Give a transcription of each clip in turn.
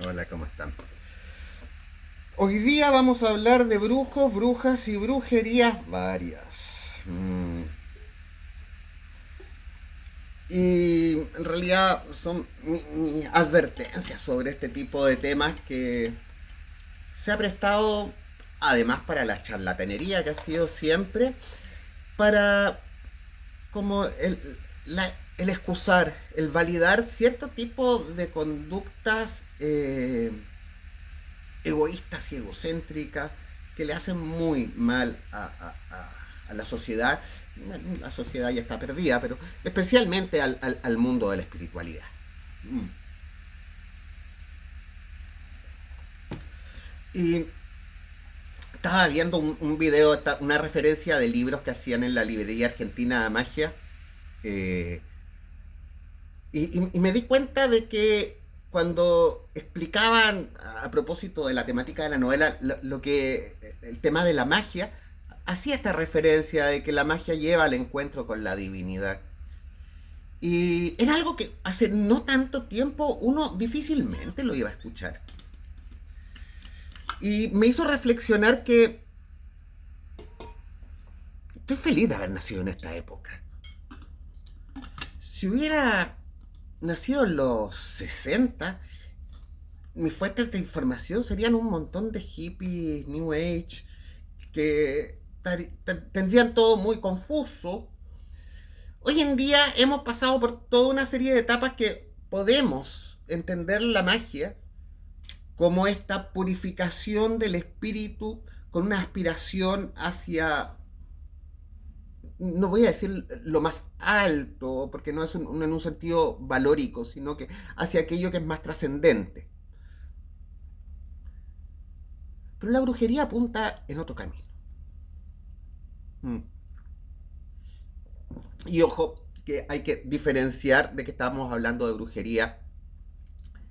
Hola, ¿cómo están? Hoy día vamos a hablar de brujos, brujas y brujerías varias. Y en realidad son mi advertencias sobre este tipo de temas que se ha prestado, además para la charlatanería que ha sido siempre, para como el excusar, el validar cierto tipo de conductas egoístas y egocéntricas que le hacen muy mal a la sociedad. La sociedad ya está perdida, pero especialmente al mundo de la espiritualidad. Mm. Y estaba viendo un video, una referencia de libros que hacían en la librería argentina de magia. eh, y me di cuenta de que cuando explicaban a propósito de la temática de la novela lo que el tema de la magia, hacía esta referencia de que la magia lleva al encuentro con la divinidad. Y era algo que hace no tanto tiempo uno difícilmente lo iba a escuchar. Y me hizo reflexionar que estoy feliz de haber nacido en esta época. Si hubiera nacido en los 60, mis fuentes de información serían un montón de hippies, New Age, que tendrían todo muy confuso. Hoy en día hemos pasado por toda una serie de etapas que podemos entender la magia como esta purificación del espíritu con una aspiración hacia, no voy a decir lo más alto, porque no es en un sentido valórico, sino que hacia aquello que es más trascendente. Pero la brujería apunta en otro camino. Mm. Y ojo, que hay que diferenciar de que estamos hablando de brujería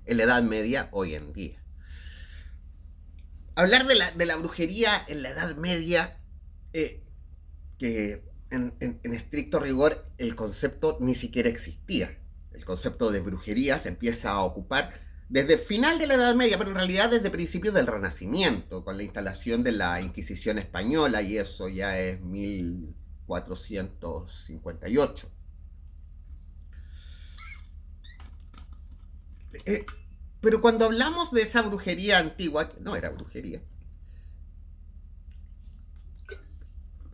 en la Edad Media hoy en día. Hablar de la brujería en la Edad Media, que en estricto rigor el concepto ni siquiera existía. El concepto de brujería se empieza a ocupar desde el final de la Edad Media, pero en realidad desde principios del Renacimiento, con la instalación de la Inquisición española, y eso ya es 1458. Eh, pero cuando hablamos de esa brujería antigua, que no era brujería,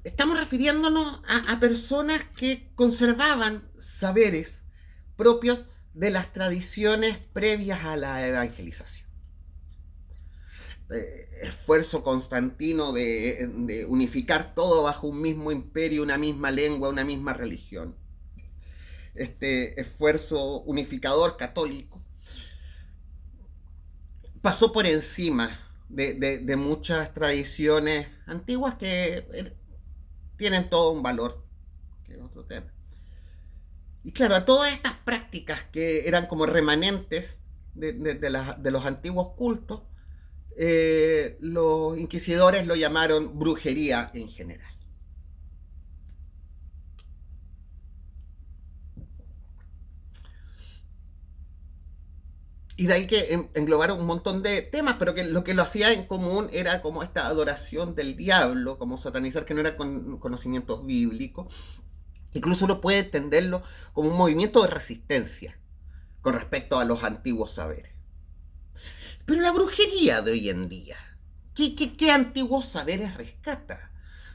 estamos refiriéndonos a personas que conservaban saberes propios de las tradiciones previas a la evangelización. Esfuerzo constantino de unificar todo bajo un mismo imperio, una misma lengua, una misma religión. Este esfuerzo unificador católico pasó por encima de muchas tradiciones antiguas que tienen todo un valor, que es otro tema. Y claro, a todas estas prácticas que eran como remanentes de los antiguos cultos, los inquisidores lo llamaron brujería en general. Y de ahí que englobaron un montón de temas, pero que lo hacía en común era como esta adoración del diablo, como satanizar, que no era con conocimientos bíblicos. Incluso uno puede entenderlo como un movimiento de resistencia con respecto a los antiguos saberes. Pero la brujería de hoy en día, ¿qué antiguos saberes rescata?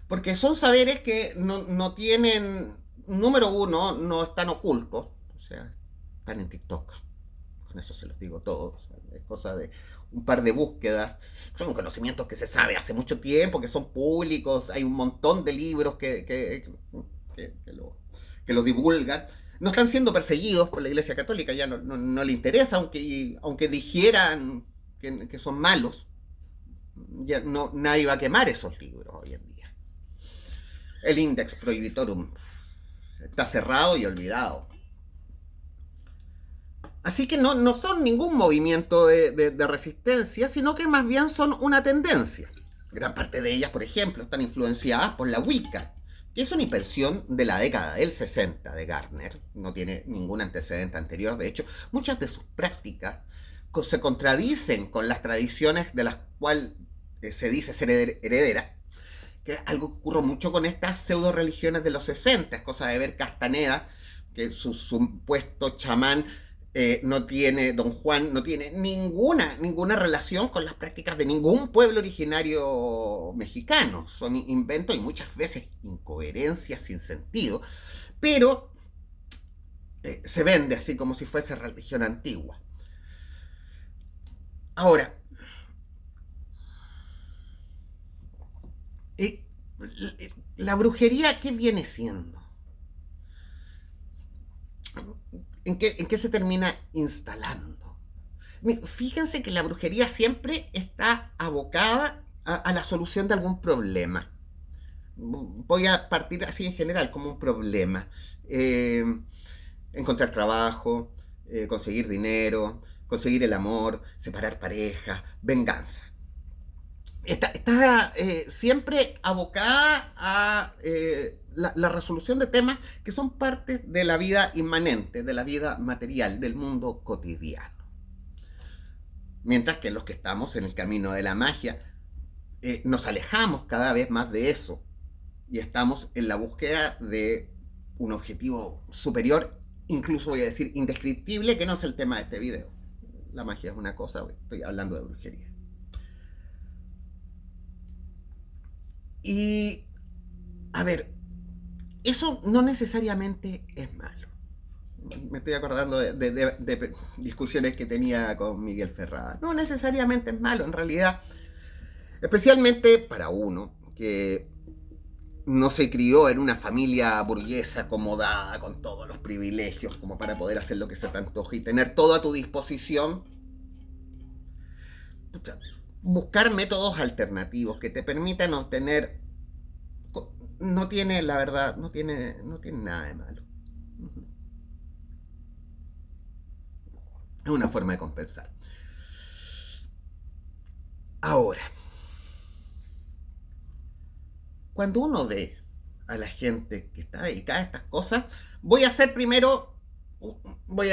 Porque son saberes que no tienen, número uno, no están ocultos, o sea, están en TikTok. Con eso se los digo todo. Es cosa de un par de búsquedas. Son conocimientos que se sabe hace mucho tiempo, que son públicos. Hay un montón de libros que lo divulgan. No están siendo perseguidos por la Iglesia Católica, ya no le interesa, aunque dijeran que son malos. Ya nadie va a quemar esos libros hoy en día. El Index Prohibitorum está cerrado y olvidado. Así que no son ningún movimiento de resistencia, sino que más bien son una tendencia. Gran parte de ellas, por ejemplo, están influenciadas por la Wicca, que es una invención de la década del 60 de Gardner. No tiene ningún antecedente anterior. De hecho, muchas de sus prácticas se contradicen con las tradiciones de las cuales se dice ser heredera, que es algo que ocurre mucho con estas pseudo religiones de los 60, es cosa de ver Castaneda, que su supuesto chamán no tiene, don Juan, no tiene ninguna relación con las prácticas de ningún pueblo originario mexicano. Son inventos y muchas veces incoherencias sin sentido, pero se vende así como si fuese religión antigua. Ahora, eh, la brujería, ¿qué viene siendo? ¿En qué se termina instalando? Fíjense que la brujería siempre está abocada a la solución de algún problema. Voy a partir así en general, como un problema. Eh, Encontrar trabajo, conseguir dinero, conseguir el amor, separar parejas, venganza. Está siempre abocada a la resolución de temas que son parte de la vida inmanente, de la vida material, del mundo cotidiano. Mientras que los que estamos en el camino de la magia nos alejamos cada vez más de eso y estamos en la búsqueda de un objetivo superior, incluso voy a decir indescriptible, que no es el tema de este video. La magia es una cosa, estoy hablando de brujería. Y, a ver, eso no necesariamente es malo. Me estoy acordando de discusiones que tenía con Miguel Ferrada. No necesariamente es malo, en realidad. Especialmente para uno que no se crió en una familia burguesa acomodada con todos los privilegios como para poder hacer lo que se te antoje y tener todo a tu disposición. Buscar métodos alternativos que te permitan obtener, no tiene, la verdad, no tiene nada de malo. Es una forma de compensar. Ahora, cuando uno ve a la gente que está dedicada a estas cosas, voy a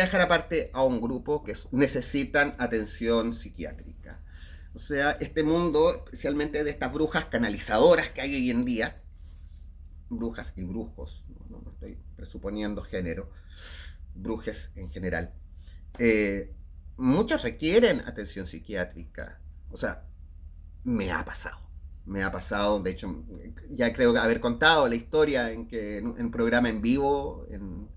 dejar aparte a un grupo que necesitan atención psiquiátrica. O sea, este mundo, especialmente de estas brujas canalizadoras que hay hoy en día, brujas y brujos, no estoy presuponiendo género, brujes en general, muchos requieren atención psiquiátrica. O sea, me ha pasado, de hecho, ya creo haber contado la historia en que en un programa en vivo, en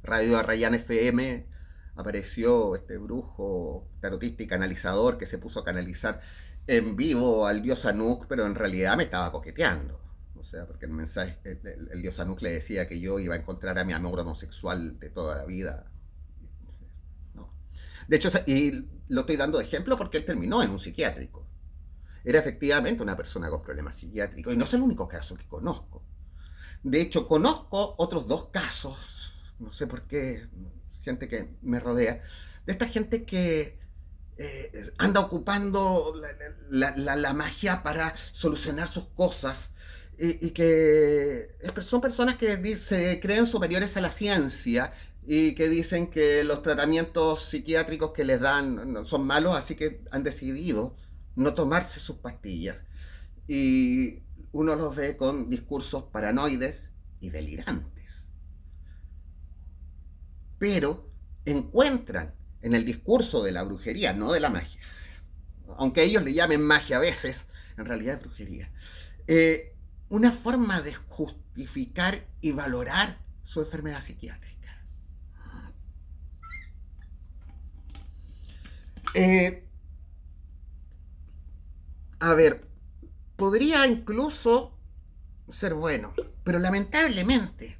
Radio Arrayán FM, apareció este brujo tarotista y canalizador que se puso a canalizar en vivo al dios Anuk, pero en realidad me estaba coqueteando. O sea, porque el mensaje, el dios Anuk le decía que yo iba a encontrar a mi amor homosexual de toda la vida. No. De hecho, y lo estoy dando de ejemplo porque él terminó en un psiquiátrico. Era efectivamente una persona con problemas psiquiátricos y no es el único caso que conozco. De hecho, conozco otros 2 casos, no sé por qué, gente que me rodea, de esta gente que anda ocupando la magia para solucionar sus cosas y que son personas que se creen superiores a la ciencia y que dicen que los tratamientos psiquiátricos que les dan son malos, así que han decidido no tomarse sus pastillas. Y uno los ve con discursos paranoides y delirantes. Pero encuentran en el discurso de la brujería, no de la magia, aunque ellos le llamen magia a veces, en realidad es brujería, una forma de justificar y valorar su enfermedad psiquiátrica. A ver, podría incluso ser bueno, pero lamentablemente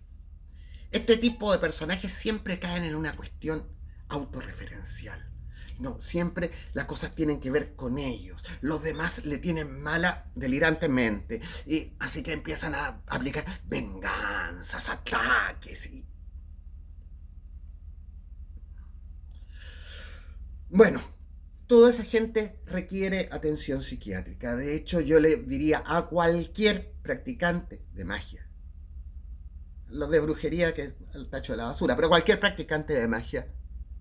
este tipo de personajes siempre caen en una cuestión autorreferencial. No, siempre las cosas tienen que ver con ellos. Los demás le tienen mala delirantemente. Y así que empiezan a aplicar venganzas, ataques. Bueno, toda esa gente requiere atención psiquiátrica. De hecho, yo le diría a cualquier practicante de magia, los de brujería, que es el tacho de la basura, pero cualquier practicante de magia,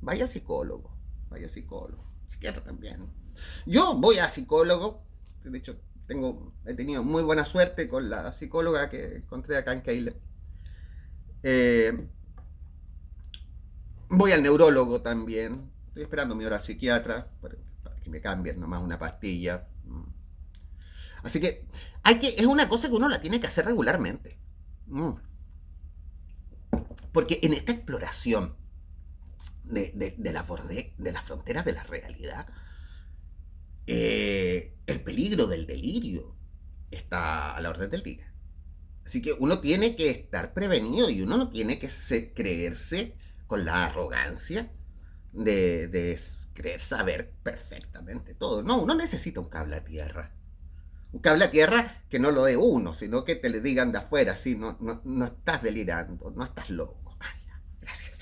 vaya psicólogo, vaya psicólogo. psiquiatra también. Yo voy a psicólogo, de hecho he tenido muy buena suerte con la psicóloga que encontré acá en Keile. Eh, Voy al neurólogo también. Estoy esperando mi hora al psiquiatra para que me cambien nomás una pastilla. Así que, es una cosa que uno la tiene que hacer regularmente. Mm. Porque en esta exploración de las fronteras de la realidad, el peligro del delirio está a la orden del día. Así que uno tiene que estar prevenido y uno no tiene que creerse con la arrogancia de creer saber perfectamente todo. No, uno necesita un cable a tierra. Un cable a tierra que no lo dé uno, sino que te le digan de afuera, sí, no estás delirando, no estás loco. Ay, ya, gracias.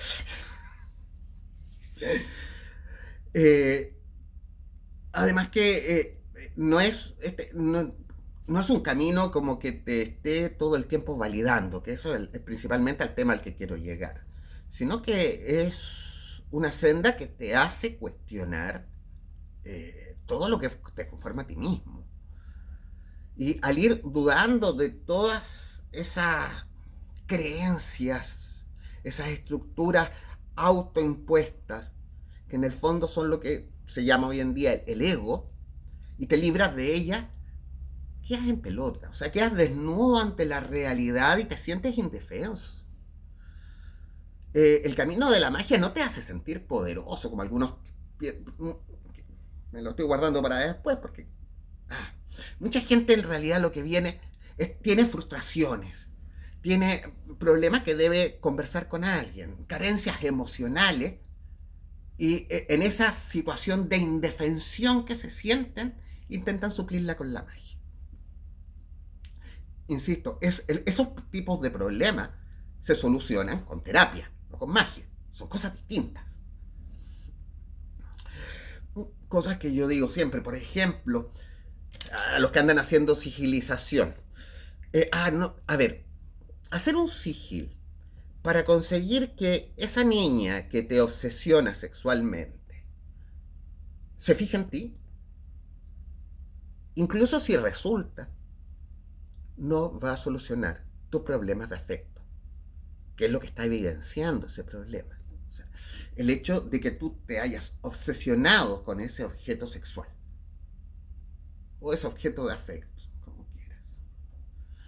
Eh, Además que no es un camino como que te esté todo el tiempo validando, que eso es principalmente al tema al que quiero llegar, sino que es una senda que te hace cuestionar todo lo que te conforma a ti mismo. Y al ir dudando de todas esas creencias, esas estructuras autoimpuestas, que en el fondo son lo que se llama hoy en día el ego, y te libras de ella, quedas en pelota, o sea, quedas desnudo ante la realidad y te sientes indefenso. El camino de la magia no te hace sentir poderoso, como algunos... Me lo estoy guardando para después, porque mucha gente en realidad lo que viene tiene frustraciones, tiene problemas que debe conversar con alguien, carencias emocionales, y en esa situación de indefensión que se sienten, intentan suplirla con la magia. Insisto, esos tipos de problemas se solucionan con terapia, no con magia. Son cosas distintas. Cosas que yo digo siempre, por ejemplo, a los que andan haciendo sigilización. No, a ver, hacer un sigil para conseguir que esa niña que te obsesiona sexualmente se fije en ti, incluso si resulta, no va a solucionar tus problemas de afecto, que es lo que está evidenciando ese problema. O sea, el hecho de que tú te hayas obsesionado con ese objeto sexual o ese objeto de afecto, como quieras.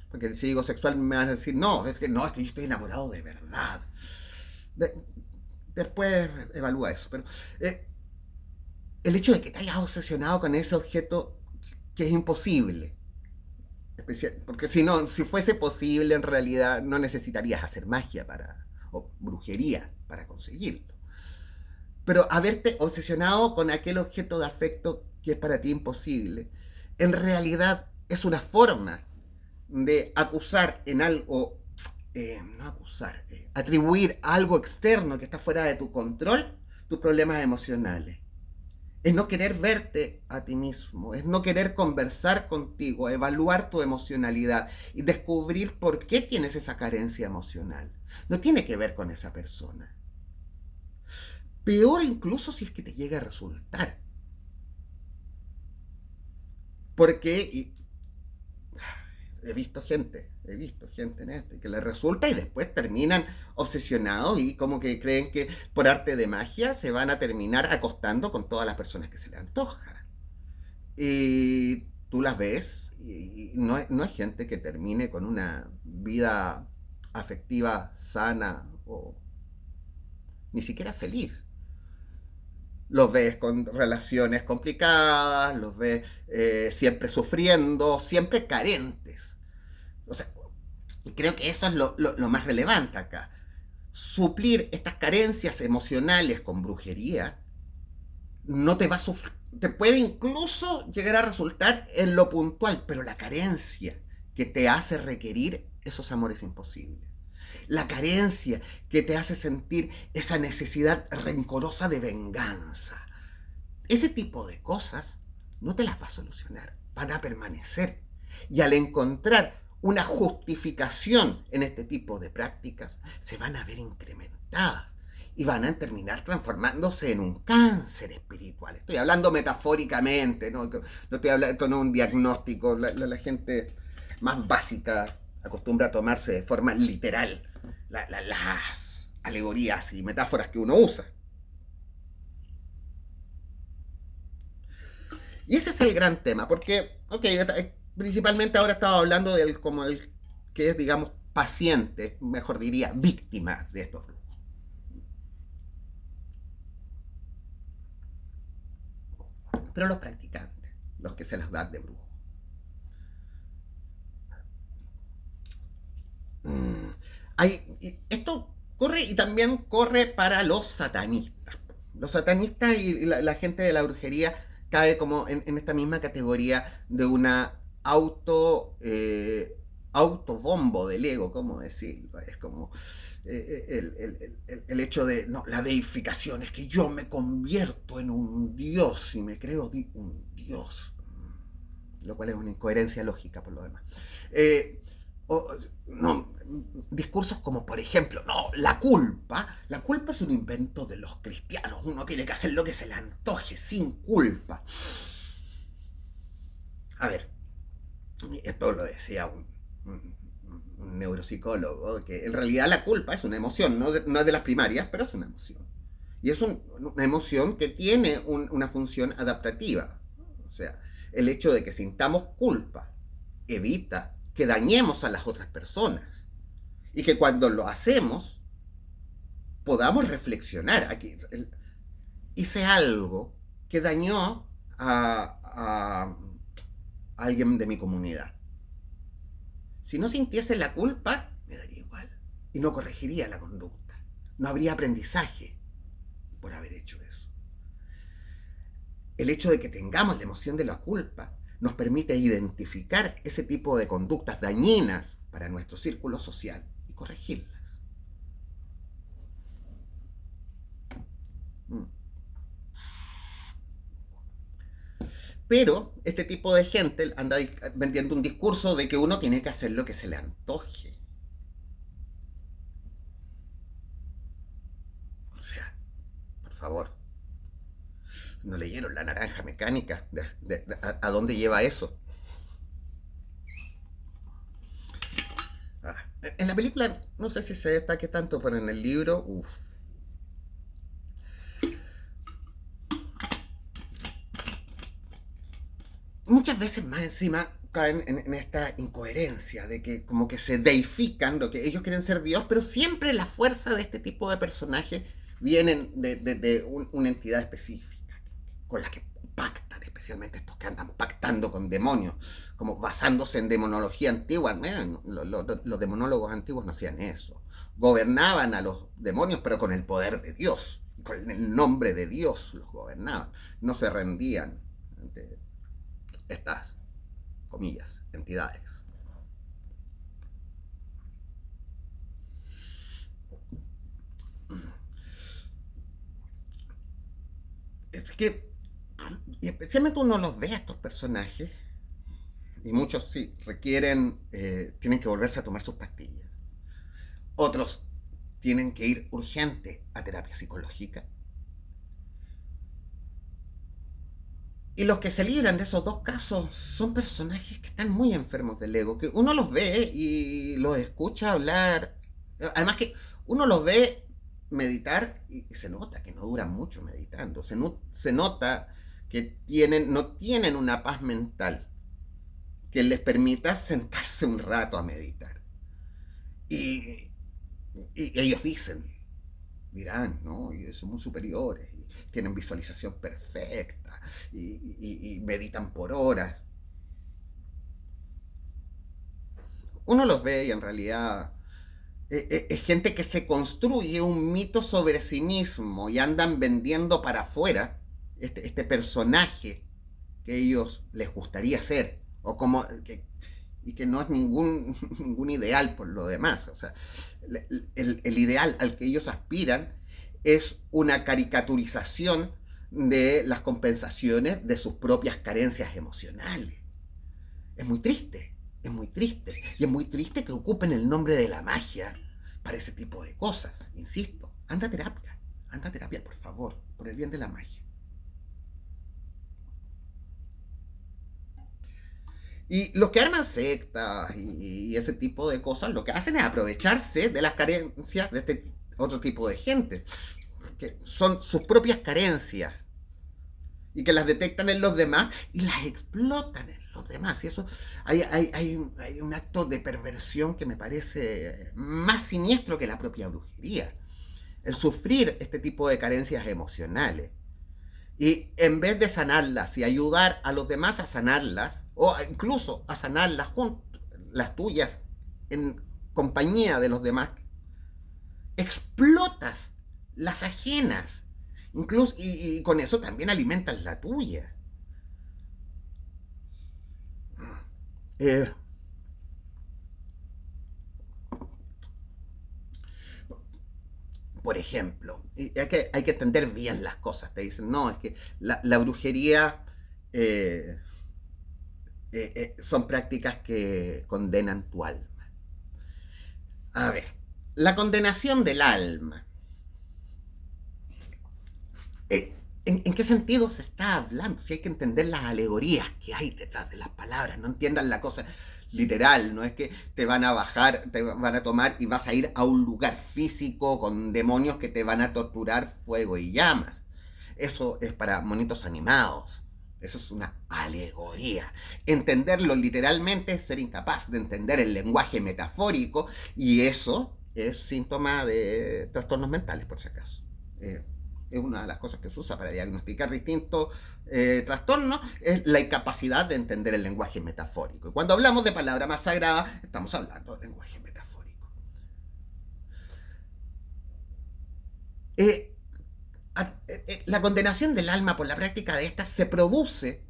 Porque si digo sexual me van a decir, es que yo estoy enamorado de verdad. Después evalúa eso, pero el hecho de que te hayas obsesionado con ese objeto que es imposible, porque si fuese posible en realidad no necesitarías hacer magia o brujería para conseguirlo. Pero haberte obsesionado con aquel objeto de afecto que es para ti imposible, en realidad es una forma de acusar en algo, no acusar, atribuir a algo externo que está fuera de tu control tus problemas emocionales. Es no querer verte a ti mismo, es no querer conversar contigo, evaluar tu emocionalidad y descubrir por qué tienes esa carencia emocional. No tiene que ver con esa persona. Peor incluso si es que te llega a resultar. Porque he visto gente en esto, que les resulta y después terminan obsesionados y como que creen que por arte de magia se van a terminar acostando con todas las personas que se les antoja. Y tú las ves y no es gente que termine con una vida afectiva sana o ni siquiera feliz. Los ves con relaciones complicadas, los ves siempre sufriendo, siempre carentes. O sea, y creo que eso es lo más relevante acá. Suplir estas carencias emocionales con brujería no te va a sufrir. Te puede incluso llegar a resultar en lo puntual, pero la carencia que te hace requerir esos amores imposibles. La carencia que te hace sentir esa necesidad rencorosa de venganza. Ese tipo de cosas no te las va a solucionar, van a permanecer. Y al encontrar una justificación en este tipo de prácticas, se van a ver incrementadas. y van a terminar transformándose en un cáncer espiritual. Estoy hablando metafóricamente, no, no estoy hablando, esto no es un diagnóstico, la gente más básica acostumbra a tomarse de forma literal las alegorías y metáforas que uno usa. Y ese es el gran tema, porque, ok, principalmente ahora estaba hablando del como el que es, digamos, paciente, mejor diría, víctima de estos flujos. Pero los practicantes, los que se las dan de brujo. Esto corre y también corre para los satanistas. Los satanistas y la gente de la brujería cae como en esta misma categoría de una autobombo del ego, ¿cómo decirlo? Es como el hecho de, no, la deificación, es que yo me convierto en un dios y me creo un dios, lo cual es una incoherencia lógica por lo demás. O, no, discursos como, por ejemplo, no, la culpa es un invento de los cristianos, uno tiene que hacer lo que se le antoje, sin culpa. A ver, esto lo decía un neuropsicólogo, que en realidad la culpa es una emoción, no es de las primarias, pero es una emoción. Y es una emoción que tiene una función adaptativa. O sea, el hecho de que sintamos culpa evita que dañemos a las otras personas. Y que cuando lo hacemos, podamos reflexionar. Aquí, hice algo que dañó a alguien de mi comunidad. Si no sintiese la culpa, me daría igual. Y no corregiría la conducta. No habría aprendizaje por haber hecho eso. El hecho de que tengamos la emoción de la culpa nos permite identificar ese tipo de conductas dañinas para nuestro círculo social y corregirlas. Pero este tipo de gente anda vendiendo un discurso de que uno tiene que hacer lo que se le antoje. O sea, por favor, ¿no leyeron La Naranja Mecánica? ¿A dónde lleva eso? En la película no sé si se destaque tanto, pero en el libro, uff. Muchas veces más encima caen en esta incoherencia de que como que se deifican lo que ellos quieren ser Dios, pero siempre la fuerza de este tipo de personajes vienen de una entidad específica con la que pactan, especialmente estos que andan pactando con demonios, como basándose en demonología antigua. Los demonólogos antiguos no hacían eso, gobernaban a los demonios pero con el poder de Dios, con el nombre de Dios los gobernaban, no se rendían ante estas, comillas, entidades. Es que, y especialmente uno los ve a estos personajes, y muchos sí, tienen que volverse a tomar sus pastillas. Otros tienen que ir urgente a terapia psicológica. Y los que se libran de esos dos casos son personajes que están muy enfermos del ego, que uno los ve y los escucha hablar. Además que uno los ve meditar y se nota que no duran mucho meditando. Se nota que no tienen una paz mental que les permita sentarse un rato a meditar. Y ellos dirán, ¿no? Y son muy superiores, y tienen visualización perfecta, y meditan por horas. Uno los ve y en realidad es gente que se construye un mito sobre sí mismo y andan vendiendo para afuera este personaje que ellos les gustaría ser, o como y que no es ningún ideal por lo demás. O sea, el ideal al que ellos aspiran es una caricaturización de las compensaciones de sus propias carencias emocionales. Es muy triste, es muy triste. Y es muy triste que ocupen el nombre de la magia para ese tipo de cosas. Insisto, anda a terapia. Anda a terapia, por favor, por el bien de la magia. Y los que arman sectas y ese tipo de cosas, lo que hacen es aprovecharse de las carencias de este otro tipo de gente, que son sus propias carencias y que las detectan en los demás y las explotan en los demás. Y eso hay un acto de perversión que me parece más siniestro que la propia brujería. El sufrir este tipo de carencias emocionales y en vez de sanarlas y ayudar a los demás a sanarlas, o incluso a sanarlas junto, las tuyas, en compañía de los demás, explotas las ajenas. Incluso, y con eso también alimentas la tuya. Eh, por ejemplo, hay que entender bien las cosas. Te dicen, no, es que la brujería eh, son prácticas que condenan tu alma. A ver, la condenación del alma. ¿En qué sentido se está hablando? Si hay que entender las alegorías que hay detrás de las palabras, no entiendan la cosa literal, no es que te van a bajar, te van a tomar y vas a ir a un lugar físico con demonios que te van a torturar fuego y llamas. Eso es para monitos animados. Eso es una alegoría. Entenderlo literalmente es ser incapaz de entender el lenguaje metafórico y eso es síntoma de trastornos mentales, por si acaso. Es una de las cosas que se usa para diagnosticar distintos trastornos, es la incapacidad de entender el lenguaje metafórico. Y cuando hablamos de palabra más sagrada, estamos hablando de lenguaje metafórico. Eh, la condenación del alma por la práctica de estas se produce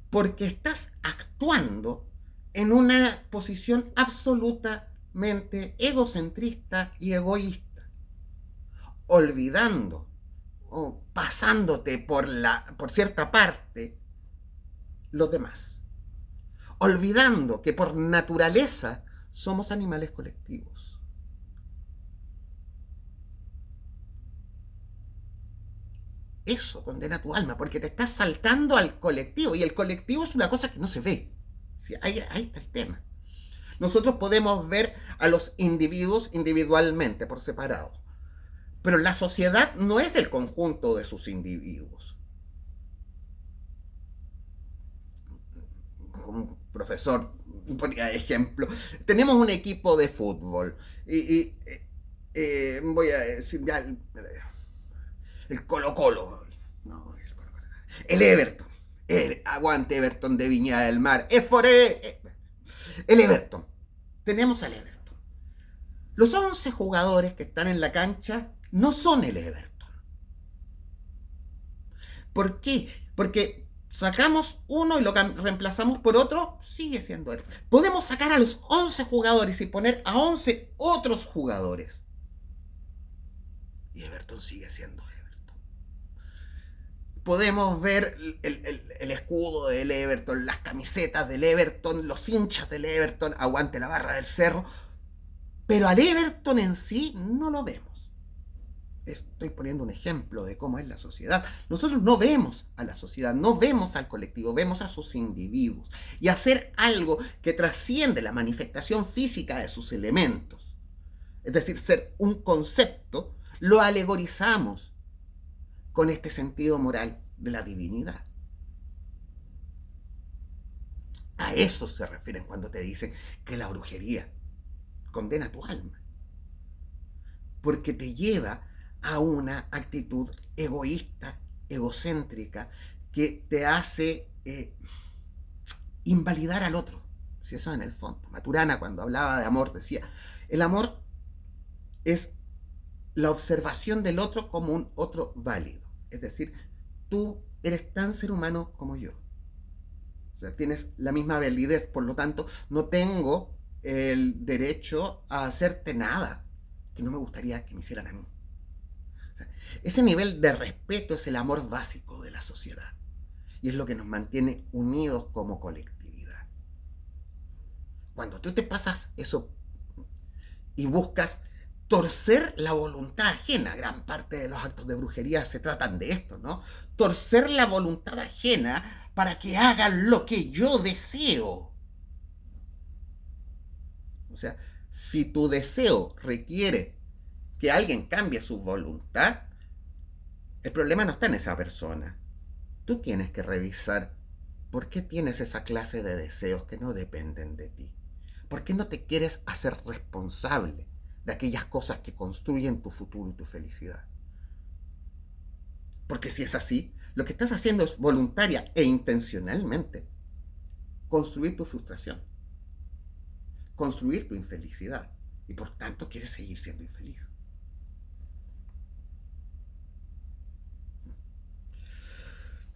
porque estás actuando en una posición absolutamente egocentrista y egoísta, olvidando o pasándote por cierta parte los demás, olvidando que por naturaleza somos animales colectivos. Eso condena tu alma, porque te estás saltando al colectivo, y el colectivo es una cosa que no se ve. Sí, ahí está el tema. Nosotros podemos ver a los individuos individualmente, por separado, pero la sociedad no es el conjunto de sus individuos. Un profesor ponía ejemplo. Tenemos un equipo de fútbol voy a decir ya el Colo Colo. No, el Colo Colo. El Everton. El aguante Everton de Viña del Mar. El Everton. Tenemos al Everton. Los 11 jugadores que están en la cancha no son el Everton. ¿Por qué? Porque sacamos uno y lo reemplazamos por otro, sigue siendo Everton. Podemos sacar a los 11 jugadores y poner a 11 otros jugadores. Y Everton sigue siendo Everton. Podemos ver el escudo del Everton, las camisetas del Everton, los hinchas del Everton, aguante la barra del cerro, pero al Everton en sí no lo vemos. Estoy poniendo un ejemplo de cómo es la sociedad. Nosotros no vemos a la sociedad, no vemos al colectivo, vemos a sus individuos. Y hacer algo que trasciende la manifestación física de sus elementos, es decir, ser un concepto, lo alegorizamos con este sentido moral de la divinidad. A eso se refieren cuando te dicen que la brujería condena tu alma, porque te lleva a una actitud egoísta, egocéntrica, que te hace invalidar al otro. Si eso en el fondo. Maturana, cuando hablaba de amor, decía, el amor es la observación del otro como un otro válido. Es decir, tú eres tan ser humano como yo. O sea, tienes la misma validez, por lo tanto, no tengo el derecho a hacerte nada que no me gustaría que me hicieran a mí. O sea, ese nivel de respeto es el amor básico de la sociedad y es lo que nos mantiene unidos como colectividad. Cuando tú te pasas eso y buscas torcer la voluntad ajena. Gran parte de los actos de brujería se tratan de esto, ¿no? Torcer la voluntad ajena para que hagan lo que yo deseo. O sea, si tu deseo requiere que alguien cambie su voluntad, el problema no está en esa persona. Tú tienes que revisar por qué tienes esa clase de deseos que no dependen de ti. ¿Por qué no te quieres hacer responsable de aquellas cosas que construyen tu futuro y tu felicidad? Porque si es así, lo que estás haciendo es voluntaria e intencionalmente construir tu frustración, construir tu infelicidad, y por tanto quieres seguir siendo infeliz.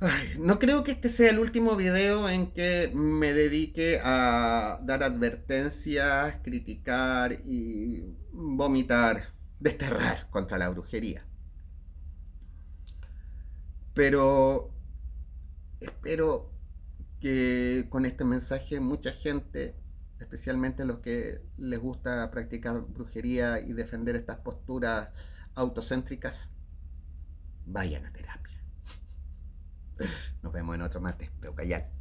Ay, no creo que este sea el último video en que me dedique a dar advertencias, criticar y vomitar, desterrar contra la brujería. Pero espero que con este mensaje mucha gente, especialmente los que les gusta practicar brujería y defender estas posturas autocéntricas, vayan a terapia. Nos vemos en otro martes. Veo callar.